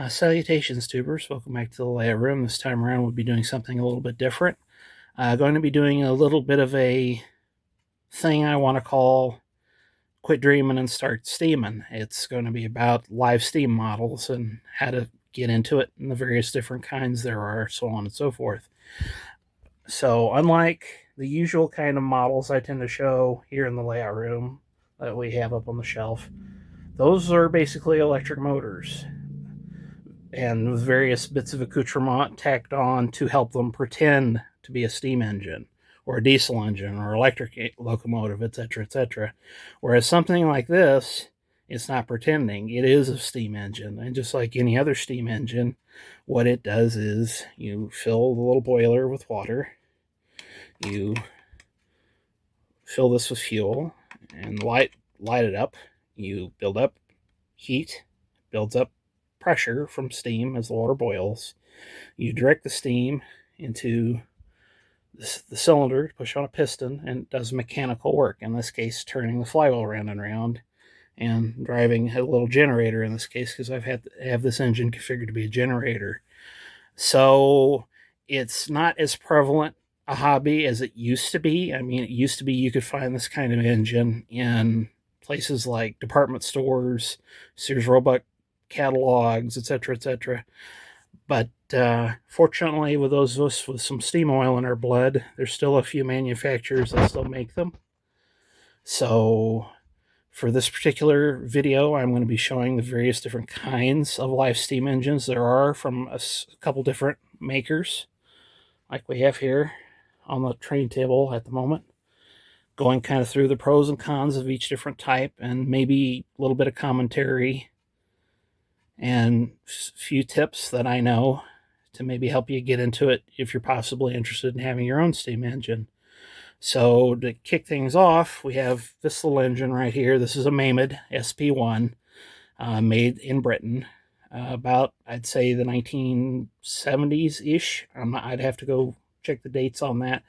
Salutations, tubers. Welcome back to the layout room. This time around, we'll be doing something a little bit different. Going to be doing a little bit of a thing I want to call Quit Dreaming and Start Steaming. It's going to be about live steam models and how to get into it and the various different kinds there are, so on and so forth. So, unlike the usual kind of models I tend to show here in the layout room that we have up on the shelf, those are basically electric motors and with various bits of accoutrement tacked on to help them pretend to be a steam engine or a diesel engine or electric locomotive, etc., etc. Whereas something like this, it's not pretending. It is a steam engine. And just like any other steam engine, what it does is you fill the little boiler with water, you fill this with fuel, and light it up. You build up heat, builds up pressure from steam as the water boils. You direct the steam into the cylinder to push on a piston, and it does mechanical work, in this case turning the flywheel around and around and driving a little generator in this case, because I've had to have this engine configured to be a generator. So it's not as prevalent a hobby as it used to be. I mean, it used to be you could find this kind of engine in places like department stores, Sears Roebuck catalogs, etc., etc. But fortunately, with those of us with some steam oil in our blood, there's still a few manufacturers that still make them. So for this particular video, I'm going to be showing the various different kinds of live steam engines there are from a couple different makers, like we have here on the train table at the moment, going kind of through the pros and cons of each different type, and maybe a little bit of commentary and a few tips that I know to maybe help you get into it if you're possibly interested in having your own steam engine. So to kick things off, we have this little engine right here. This is a Mammoth SP1, made in Britain, about, I'd say, the 1970s-ish. I'd have to go check the dates on that.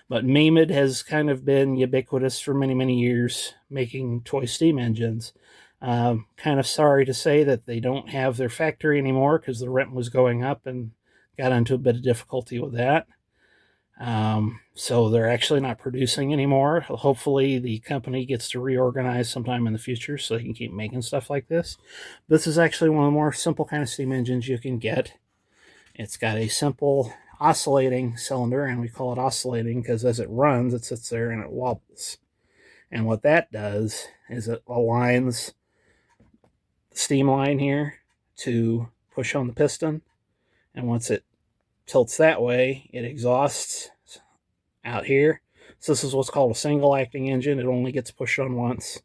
But Mammoth has kind of been ubiquitous for many, many years, making toy steam engines. Kind of sorry to say that they don't have their factory anymore because the rent was going up and got into a bit of difficulty with that. So they're actually not producing anymore. Hopefully the company gets to reorganize sometime in the future so they can keep making stuff like this. This is actually one of the more simple kind of steam engines you can get. It's got a simple oscillating cylinder, and we call it oscillating because as it runs, it sits there and it wobbles. And what that does is it aligns the steam line here to push on the piston, and once it tilts that way, it exhausts out here. So this is what's called a single acting engine. It only gets pushed on once,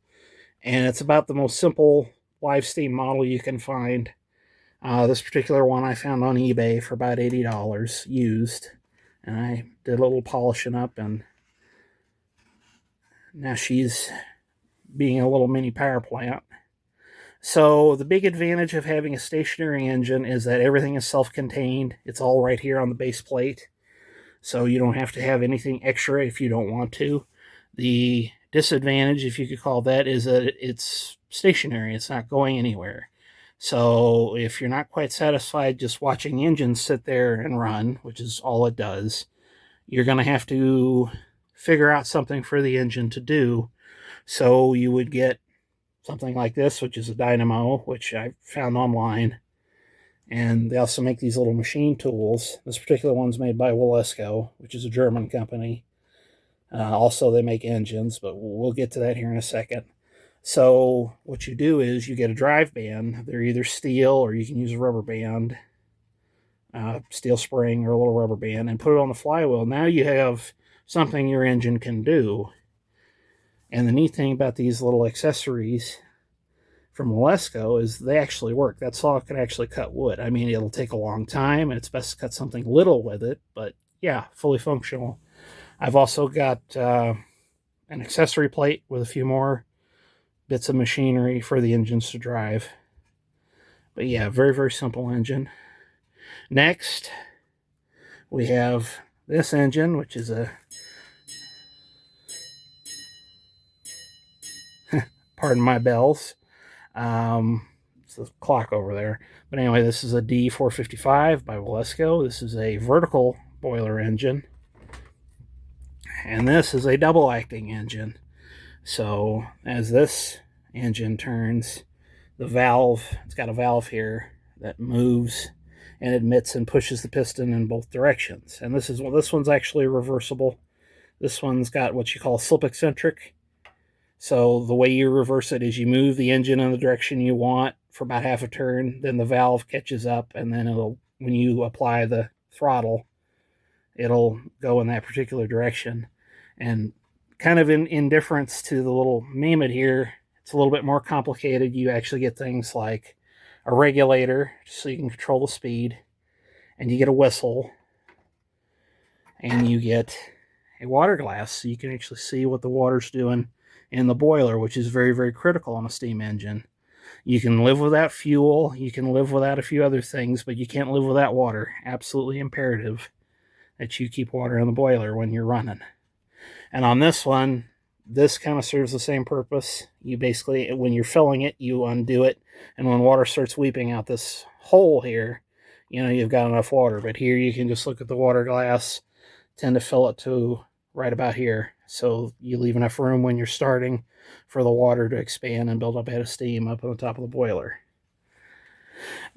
and it's about the most simple live steam model you can find. This particular one I found on eBay for about $80 used, and I did a little polishing up, and now she's being a little mini power plant. So the big advantage of having a stationary engine is that everything is self-contained. It's all right here on the base plate, so you don't have to have anything extra if you don't want to. The disadvantage, if you could call that, is that it's stationary. It's not going anywhere. So if you're not quite satisfied just watching the engine sit there and run, which is all it does, you're going to have to figure out something for the engine to do. So you would get something like this, which is a dynamo, which I found online. And they also make these little machine tools. This particular one's made by Wilesco, which is a German company. Also, they make engines, but we'll get to that here in a second. So what you do is you get a drive band. They're either steel or you can use a rubber band, steel spring or a little rubber band, and put it on the flywheel. Now you have something your engine can do. And the neat thing about these little accessories from Wilesco is they actually work. That saw can actually cut wood. I mean, it'll take a long time, and it's best to cut something little with it, but yeah, fully functional. I've also got an accessory plate with a few more bits of machinery for the engines to drive. But yeah, very, very simple engine. Next, we have this engine, which is a, pardon my bells, It's the clock over there. But anyway, this is a D455 by Walesko. This is a vertical boiler engine. And this is a double acting engine. So as this engine turns, the valve, it's got a valve here that moves and admits and pushes the piston in both directions. And this one's actually reversible. This one's got what you call slip eccentric. So the way you reverse it is you move the engine in the direction you want for about half a turn, then the valve catches up, and then when you apply the throttle, it'll go in that particular direction. And kind of in difference to the little Mammoth here, it's a little bit more complicated. You actually get things like a regulator so you can control the speed, and you get a whistle, and you get a water glass so you can actually see what the water's doing in the boiler, which is very, very critical on a steam engine. You can live without fuel, you can live without a few other things, but you can't live without water. Absolutely imperative that you keep water in the boiler when you're running. And on this one, this kind of serves the same purpose. You basically, when you're filling it, you undo it, and when water starts weeping out this hole here, you know you've got enough water. But here you can just look at the water glass, tend to fill it to right about here. So you leave enough room when you're starting for the water to expand and build up a head of steam up on the top of the boiler.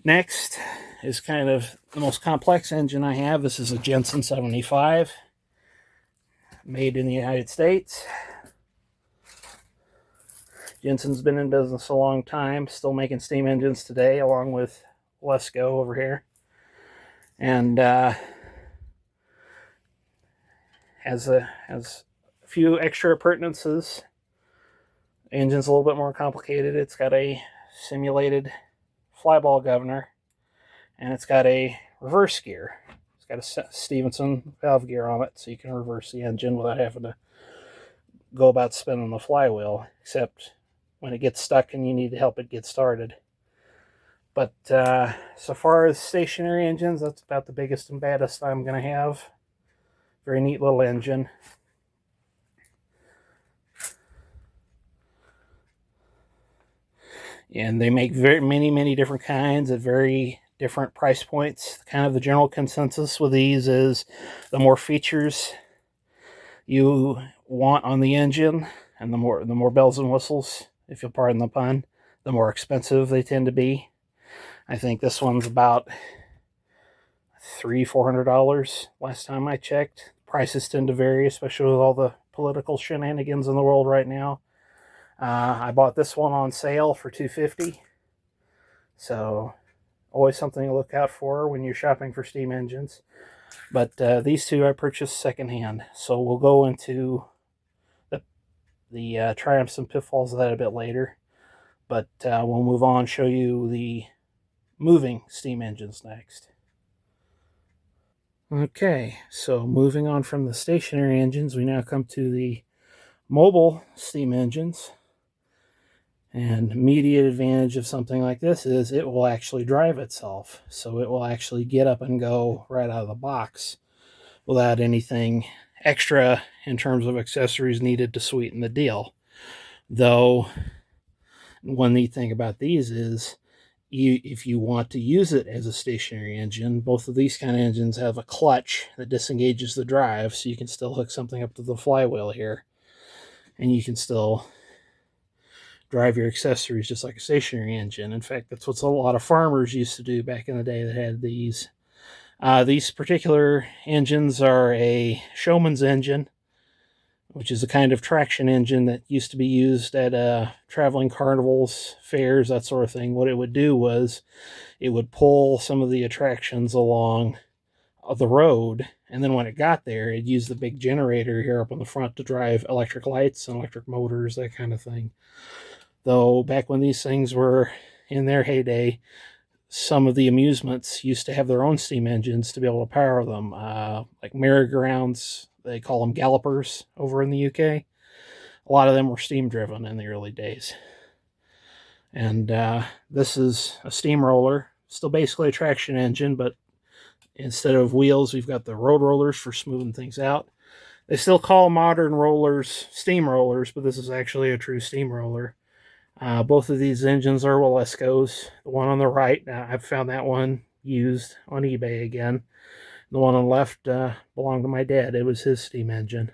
Next is kind of the most complex engine I have. This is a Jensen 75, made in the United States. Jensen's been in business a long time, still making steam engines today, along with Walesko over here. And has a few extra appurtenances. The engine's a little bit more complicated. It's got a simulated flyball governor, and it's got a reverse gear. It's got a Stevenson valve gear on it, so you can reverse the engine without having to go about spinning the flywheel, except when it gets stuck and you need to help it get started. But so far as stationary engines, that's about the biggest and baddest I'm going to have. Very neat little engine. And they make very many different kinds at very different price points. Kind of the general consensus with these is the more features you want on the engine, and the more bells and whistles, if you'll pardon the pun, the more expensive they tend to be. I think this one's about $300-400 last time I checked. Prices tend to vary, especially with all the political shenanigans in the world right now. I bought this one on sale for $250, so always something to look out for when you're shopping for steam engines. But these two I purchased secondhand, so we'll go into the triumphs and pitfalls of that a bit later. But we'll move on, show you the moving steam engines next. Okay, so moving on from the stationary engines, we now come to the mobile steam engines. And immediate advantage of something like this is it will actually drive itself. So it will actually get up and go right out of the box without anything extra in terms of accessories needed to sweeten the deal. Though, one neat thing about these is if you want to use it as a stationary engine, both of these kind of engines have a clutch that disengages the drive, so you can still hook something up to the flywheel here, and you can still drive your accessories just like a stationary engine. In fact, that's what a lot of farmers used to do back in the day that had these. These particular engines are a Showman's engine, which is a kind of traction engine that used to be used at traveling carnivals, fairs, that sort of thing. What it would do was it would pull some of the attractions along the road, and then when it got there, it'd use the big generator here up on the front to drive electric lights and electric motors, that kind of thing. Though back when these things were in their heyday, some of the amusements used to have their own steam engines to be able to power them, like merry-go-rounds. They call them gallopers over in the UK. A lot of them were steam driven in the early days. And this is a steamroller, still basically a traction engine, but instead of wheels, we've got the road rollers for smoothing things out. They still call modern rollers steam rollers, but this is actually a true steamroller. Both of these engines are Walesko's. The one on the right, I've found that one used on eBay again. The one on the left belonged to my dad. It was his steam engine.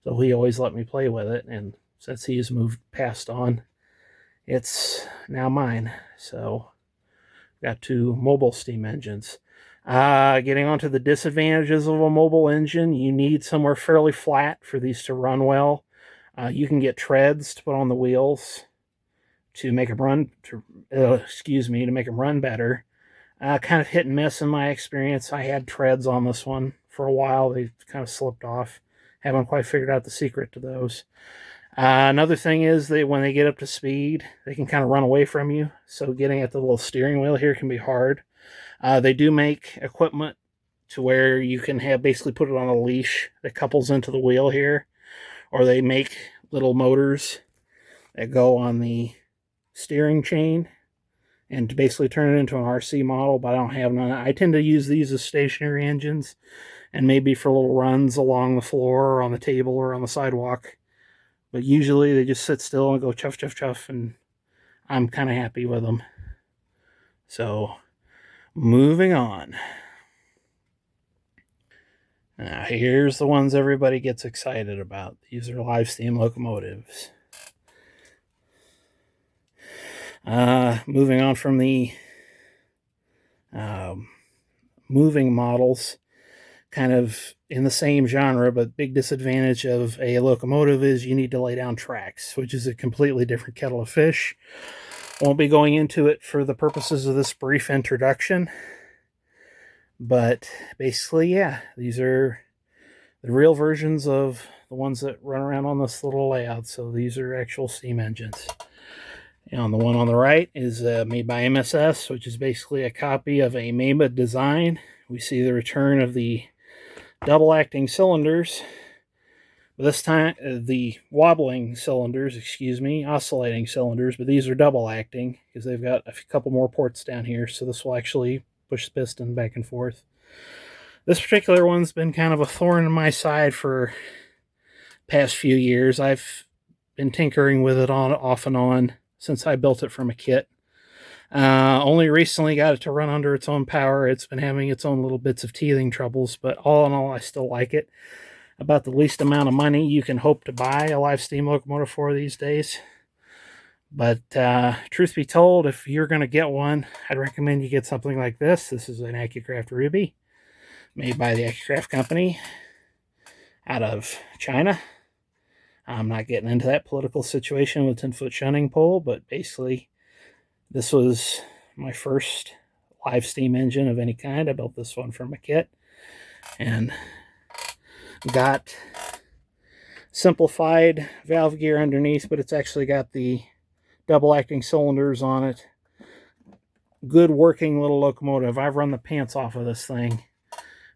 So he always let me play with it. And since he's moved past on, it's now mine. So got two mobile steam engines. Getting on to the disadvantages of a mobile engine, you need somewhere fairly flat for these to run well. You can get treads to put on the wheels to make them run. To make them run better. Kind of hit and miss in my experience. I had treads on this one for a while. They kind of slipped off. Haven't quite figured out the secret to those. Another thing is that when they get up to speed, they can kind of run away from you. So getting at the little steering wheel here can be hard. They do make equipment to where you can have basically put it on a leash that couples into the wheel here. Or they make little motors that go on the steering chain and to basically turn it into an RC model, but I don't have none. I tend to use these as stationary engines and maybe for little runs along the floor or on the table or on the sidewalk. But usually they just sit still and go chuff, chuff, chuff, and I'm kind of happy with them. So, moving on. Now, here's the ones everybody gets excited about. These are live steam locomotives. Moving on from the moving models, kind of in the same genre, but big disadvantage of a locomotive is you need to lay down tracks, which is a completely different kettle of fish. Won't be going into it for the purposes of this brief introduction, but basically, yeah, these are the real versions of the ones that run around on this little layout. So these are actual steam engines. And the one on the right is made by MSS, which is basically a copy of a Maiba design. We see the return of the double-acting cylinders. This time, the wobbling cylinders, oscillating cylinders, but these are double-acting because they've got a couple more ports down here, so this will actually push the piston back and forth. This particular one's been kind of a thorn in my side for past few years. I've been tinkering with it off and on since I built it from a kit. Only recently got it to run under its own power. It's been having its own little bits of teething troubles, but all in all, I still like it. About the least amount of money you can hope to buy a live steam locomotive for these days. But truth be told, if you're going to get one, I'd recommend you get something like this. This is an Accucraft Ruby, made by the Accucraft company out of China. I'm not getting into that political situation with 10-foot shunning pole, but basically, this was my first live steam engine of any kind. I built this one from a kit and got simplified valve gear underneath, but it's actually got the double-acting cylinders on it. Good working little locomotive. I've run the pants off of this thing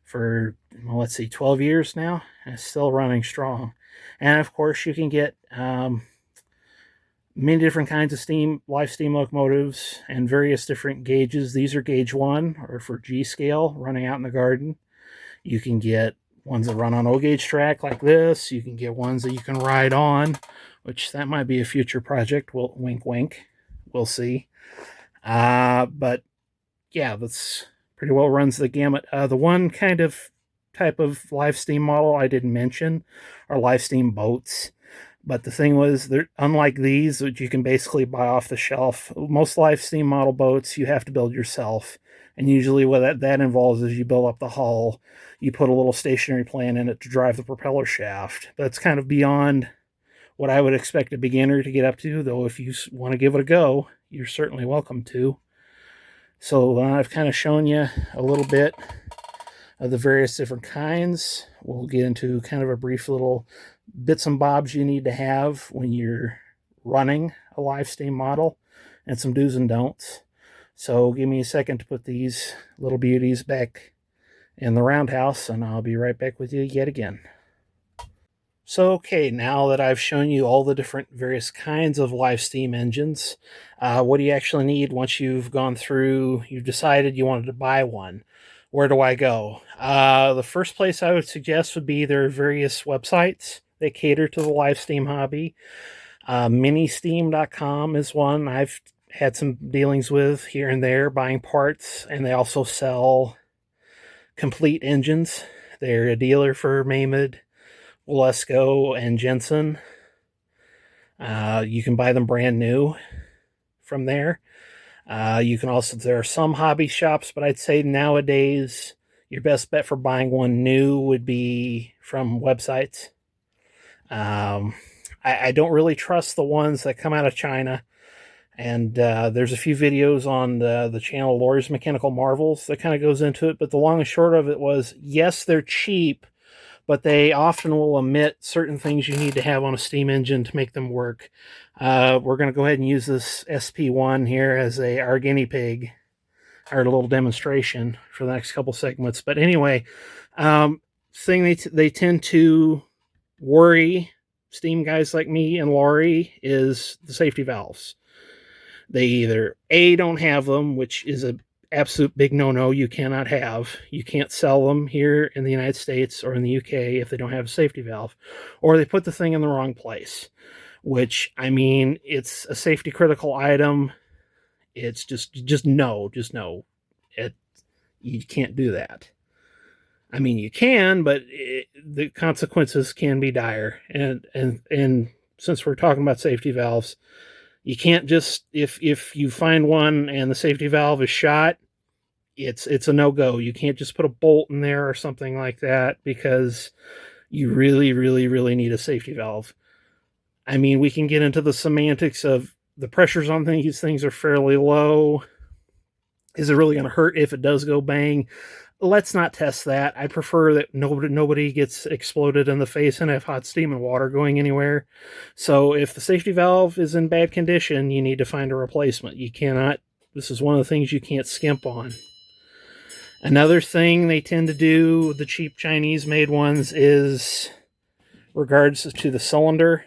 for, well, let's see, 12 years now, and it's still running strong. And of course, you can get many different kinds of live steam locomotives and various different gauges. These are gauge 1, or for G scale, running out in the garden. You can get ones that run on O-gauge track like this. You can get ones that you can ride on, which that might be a future project. Well, wink, wink. We'll see. But yeah, that's pretty well runs the gamut. The one kind of type of live steam model I didn't mention are live steam boats. But the thing was, they're unlike these, which you can basically buy off the shelf. Most live steam model boats you have to build yourself. And usually what that involves is you build up the hull, you put a little stationary plant in it to drive the propeller shaft. That's kind of beyond what I would expect a beginner to get up to, though if you want to give it a go, you're certainly welcome to. So I've kind of shown you a little bit of the various different kinds. We'll get into kind of a brief little bits and bobs you need to have when you're running a live steam model and some do's and don'ts. So give me a second to put these little beauties back in the roundhouse, and I'll be right back with you yet again. So, okay, now that I've shown you all the different various kinds of live steam engines, what do you actually need once you've gone through, you've decided you wanted to buy one? Where do I go? The first place I would suggest would be there are various websites that cater to the live steam hobby. Ministeam.com is one I've had some dealings with here and there, buying parts, and they also sell complete engines. They're a dealer for Mammoth, Wilesco, and Jensen. You can buy them brand new from there. You can also, there are some hobby shops, but I'd say nowadays your best bet for buying one new would be from websites. I don't really trust the ones that come out of China. And there's a few videos on the channel Laurie's Mechanical Marvels that kind of goes into it. But the long and short of it was, yes, they're cheap, but they often will omit certain things you need to have on a steam engine to make them work. We're going to go ahead and use this SP1 here as our guinea pig, our little demonstration for the next couple segments. But anyway, thing they tend to worry steam guys like me and Laurie is the safety valves. They either A, don't have them, which is a absolute big no-no. You cannot have. You can't sell them here in the United States or in the UK if they don't have a safety valve, or they put the thing in the wrong place, which, I mean, it's a safety critical item. It's just no. You can't do that. I mean, you can, but the consequences can be dire. And since we're talking about safety valves, you can't just, if you find one and the safety valve is shot, it's a no-go. You can't just put a bolt in there or something like that, because you really, really, really need a safety valve. I mean, we can get into the semantics of the pressures on these things are fairly low. Is it really going to hurt if it does go bang? Let's not test that. I prefer that nobody gets exploded in the face and have hot steam and water going anywhere. So if the safety valve is in bad condition, you need to find a replacement. You cannot, this is one of the things you can't skimp on. Another thing they tend to do, the cheap Chinese made ones, is regards to the cylinder.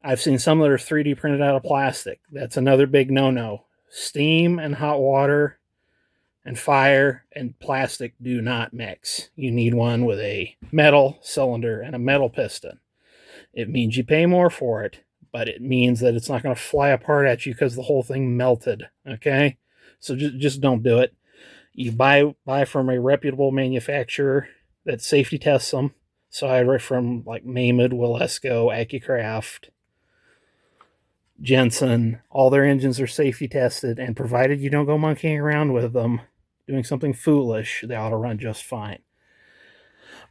I've seen some that are 3D printed out of plastic. That's another big no-no. Steam and hot water and fire and plastic do not mix. You need one with a metal cylinder and a metal piston. It means you pay more for it, but it means that it's not going to fly apart at you because the whole thing melted, okay? So just don't do it. You buy from a reputable manufacturer that safety tests them. So I read from like Mammoth, Wilesco, Accucraft, Jensen. All their engines are safety tested, and provided you don't go monkeying around with them, doing something foolish, they ought to run just fine.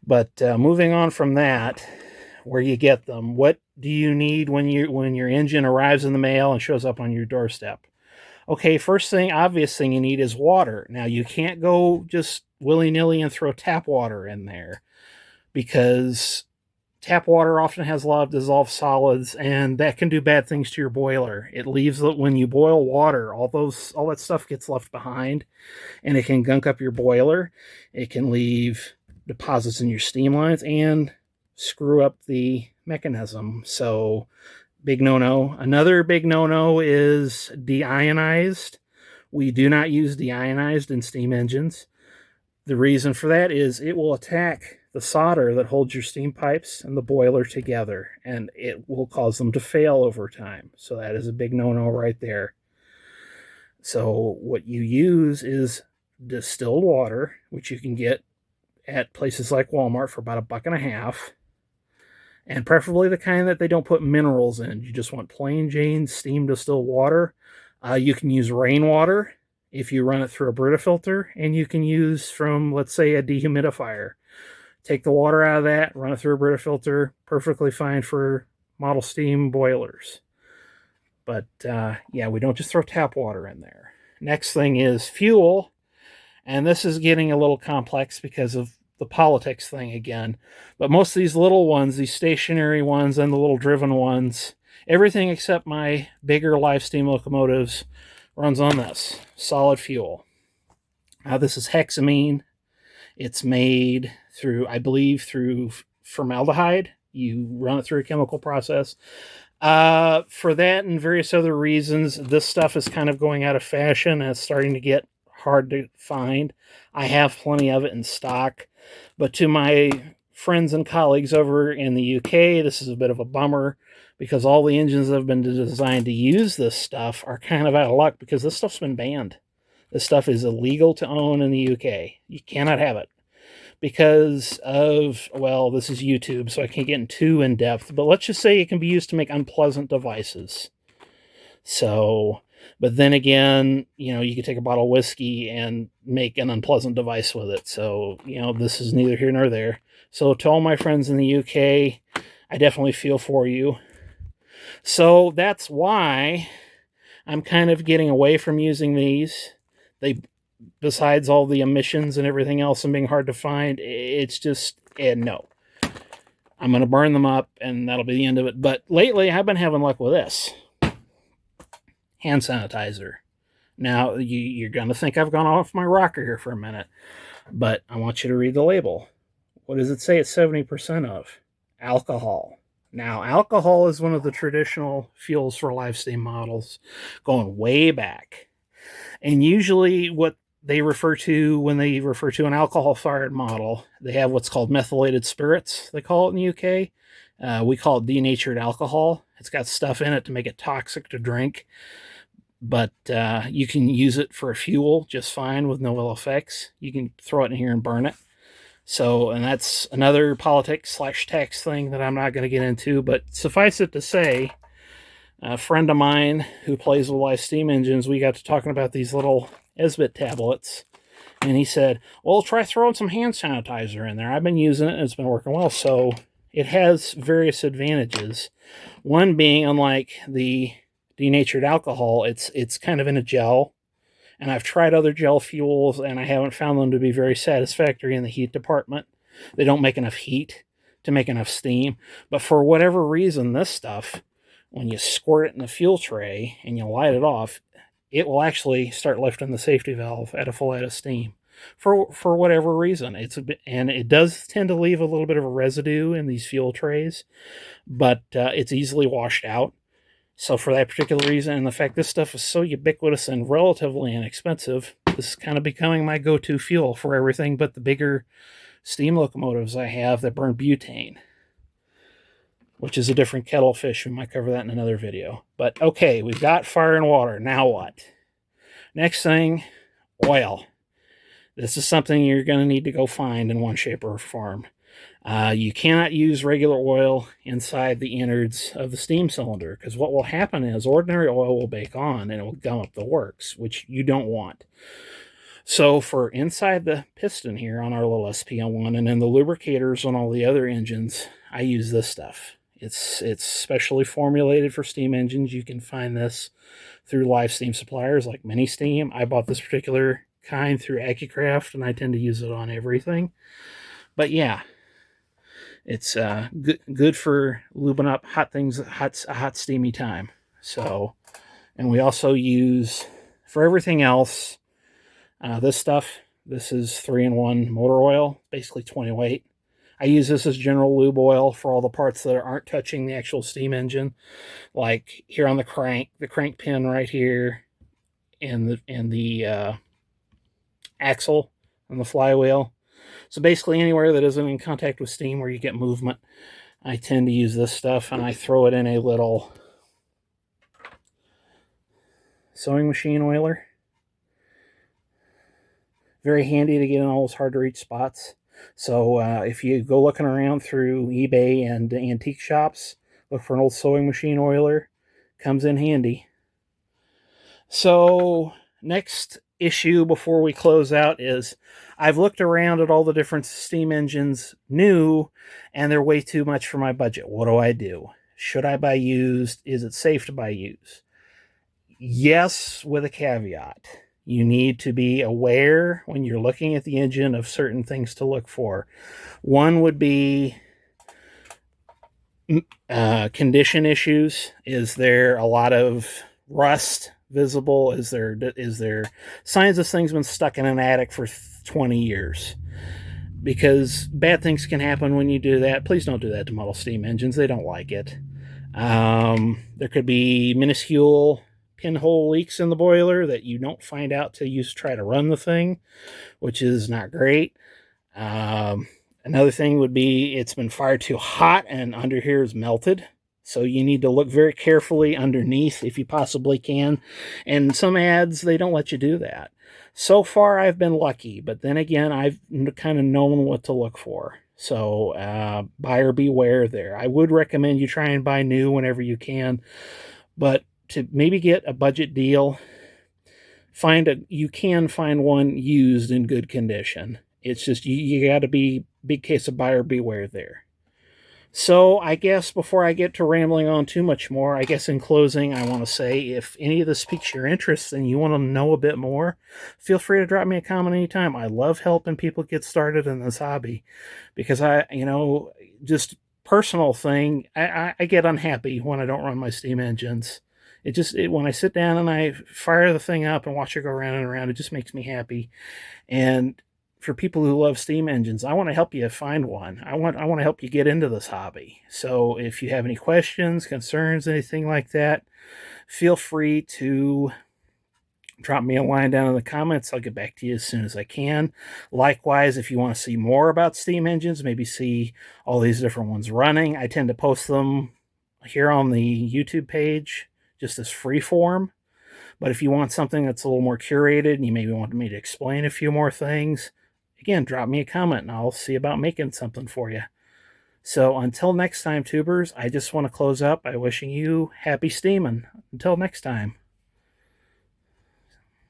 But moving on from that, where you get them, what do you need when your engine arrives in the mail and shows up on your doorstep? Okay, first thing, obvious thing you need is water. Now, you can't go just willy-nilly and throw tap water in there, because tap water often has a lot of dissolved solids, and that can do bad things to your boiler. It leaves, when you boil water, all that stuff gets left behind, and it can gunk up your boiler. It can leave deposits in your steam lines and screw up the mechanism. So, big no-no. Another big no-no is deionized. We do not use deionized in steam engines. The reason for that is it will attack the solder that holds your steam pipes and the boiler together, and it will cause them to fail over time. So that is a big no-no right there. So what you use is distilled water, which you can get at places like Walmart for about $1.50, and preferably the kind that they don't put minerals in. You just want plain Jane steam distilled water. You can use rainwater if you run it through a Brita filter, and you can use from, let's say, a dehumidifier. Take the water out of that, run it through a Brita filter, perfectly fine for model steam boilers. But yeah, we don't just throw tap water in there. Next thing is fuel, and this is getting a little complex because of the politics thing again. But most of these little ones, these stationary ones and the little driven ones, everything except my bigger live steam locomotives runs on this solid fuel. Now, this is hexamine. It's made through, I believe, through formaldehyde. You run it through a chemical process. For that and various other reasons, this stuff is kind of going out of fashion and it's starting to get hard to find. I have plenty of it in stock, but to my friends and colleagues over in the UK, this is a bit of a bummer. because all the engines that have been designed to use this stuff are kind of out of luck because this stuff's been banned. This stuff is illegal to own in the UK. You cannot have it because of, well, this is YouTube, so I can't get too in depth, but let's just say it can be used to make unpleasant devices. So, but then again, you know, you could take a bottle of whiskey and make an unpleasant device with it. So, you know, this is neither here nor there. So to all my friends in the UK, I definitely feel for you. So that's why I'm kind of getting away from using these. They, besides all the emissions and everything else and being hard to find, it's just, no. I'm going to burn them up and that'll be the end of it. But lately I've been having luck with this. Hand sanitizer. Now, you're going to think I've gone off my rocker here for a minute, but I want you to read the label. What does it say it's 70% of? Alcohol. Now, alcohol is one of the traditional fuels for live steam models going way back. And usually what they refer to when they refer to an alcohol-fired model, they have what's called methylated spirits, they call it in the UK. We call it denatured alcohol. It's got stuff in it to make it toxic to drink, but you can use it for a fuel just fine with no ill effects. You can throw it in here and burn it. So, and that's another politics/tax thing that I'm not going to get into, but suffice it to say, a friend of mine who plays with live steam engines, we got to talking about these little Esbit tablets, and he said, well, try throwing some hand sanitizer in there. I've been using it, and it's been working well. So it has various advantages. One being, unlike the denatured alcohol, it's kind of in a gel, and I've tried other gel fuels, and I haven't found them to be very satisfactory in the heat department. They don't make enough heat to make enough steam, but for whatever reason, this stuff, when you squirt it in the fuel tray and you light it off, it will actually start lifting the safety valve at a full head of steam. For whatever reason, and it does tend to leave a little bit of a residue in these fuel trays, but it's easily washed out. So for that particular reason, and the fact this stuff is so ubiquitous and relatively inexpensive, this is kind of becoming my go-to fuel for everything but the bigger steam locomotives I have that burn butane, which is a different kettle of fish. We might cover that in another video. But okay, we've got fire and water. Now what? Next thing, oil. This is something you're going to need to go find in one shape or form. You cannot use regular oil inside the innards of the steam cylinder, because what will happen is ordinary oil will bake on and it will gum up the works, which you don't want. So for inside the piston here on our little SPL1 and then the lubricators on all the other engines, I use this stuff. It's specially formulated for steam engines. You can find this through live steam suppliers like Ministeam. I bought this particular kind through AccuCraft, and I tend to use it on everything. But yeah, it's good for lubing up hot things, hot steamy time. So, and we also use, for everything else, this stuff. This is 3-in-1 motor oil, basically 20 weight. I use this as general lube oil for all the parts that aren't touching the actual steam engine, like here on the crank pin right here, and the axle and the flywheel. So basically anywhere that isn't in contact with steam where you get movement, I tend to use this stuff, and I throw it in a little sewing machine oiler. Very handy to get in all those hard to reach spots. So if you go looking around through eBay and antique shops, look for an old sewing machine oiler. Comes in handy. So next issue before we close out is I've looked around at all the different steam engines new, and they're way too much for my budget. What do I do? Should I buy used? Is it safe to buy used? Yes, with a caveat. You need to be aware when you're looking at the engine of certain things to look for. One would be condition issues. Is there a lot of rust visible? Is there signs this thing's been stuck in an attic for 20 years? Because bad things can happen when you do that. Please don't do that to model steam engines. They don't like it. There could be minuscule pinhole leaks in the boiler that you don't find out till you try to run the thing, which is not great. Another thing would be it's been fired too hot and under here is melted. So you need to look very carefully underneath if you possibly can. And some ads, they don't let you do that. So far, I've been lucky, but then again, I've kind of known what to look for. So buyer beware there. I would recommend you try and buy new whenever you can, but to maybe get a budget deal, you can find one used in good condition. It's just you got to be big case of buyer beware there. So I guess before I get to rambling on too much more, I guess in closing, I want to say if any of this piques your interest and you want to know a bit more, feel free to drop me a comment anytime. I love helping people get started in this hobby because just personal thing, I get unhappy when I don't run my steam engines. When I sit down and I fire the thing up and watch it go around and around, it just makes me happy. And for people who love steam engines, I want to help you find one. I want to help you get into this hobby. So if you have any questions, concerns, anything like that, feel free to drop me a line down in the comments. I'll get back to you as soon as I can. Likewise, if you want to see more about steam engines, maybe see all these different ones running, I tend to post them here on the YouTube page just as free form. But if you want something that's a little more curated and you maybe want me to explain a few more things, again, drop me a comment and I'll see about making something for you. So until next time, tubers, I just want to close up by wishing you happy steaming. Until next time.